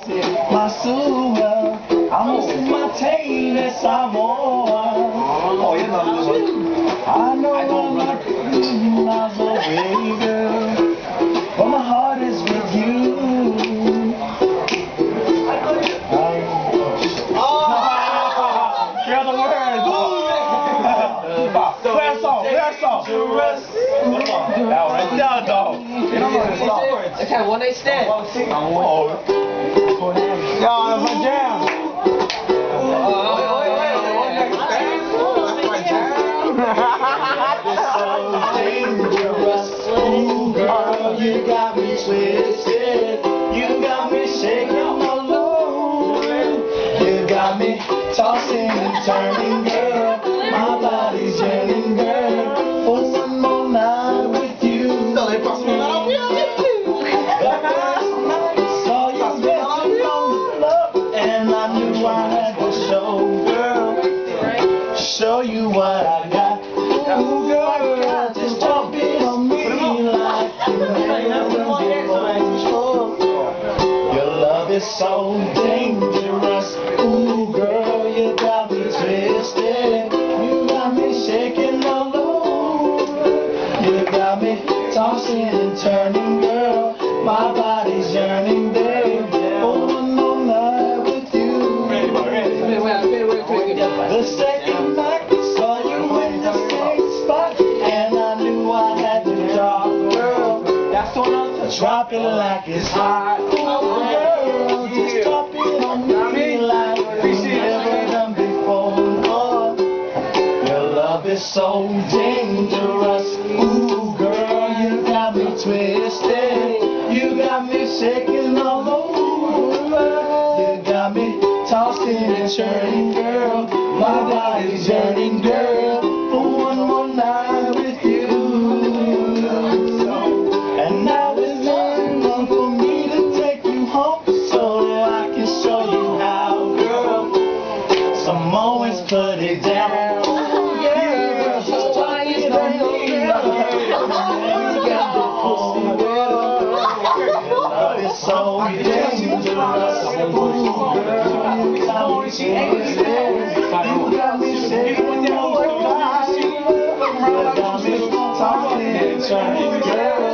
my sewer. I'm losing my taste some more. Oh, you know this one. I know I'm not miles away, girl, but my heart is with you. Hear the words. Play a song. Play a song. That one right there, dog. You don't know the song. Let's have one night stand. Oh. Y'all, that's my jam. So dangerous. Ooh, girl, you got me twisted. You got me shaking all over. You got me tossing and turning, girl. My body's yearning, girl, for one more night with you. The first night saw you dancing on the floor, and I knew I had to show, girl, show you what I got. Ooh, girl, just jump in on me like you never before. Your love is so dangerous. Ooh, girl, you got me twisted. You got me shaking all over. You got me tossing and turning, girl. My body's yearning, babe, for one more night with you. The second night saw you in the same spot, and I knew I had to drop, girl. That's when I drop it like it's hot. Ooh, girl, just drop it on me like you never done before. Oh, your love is so dangerous. Ooh, girl, you got me twisted. You got me shaking all over. You got me tossing and turning, girl. My body's yearning, girl, for one more night with you. And now it's time for me to take you home, so I can show you how, girl. Some moments put it down. Oh, yeah, just talk it on me. You got the pussy, girl. Love is so dangerous. Ooh, girl, you got me twisted. You got me shaking all over. You got me tossing and turning, girl.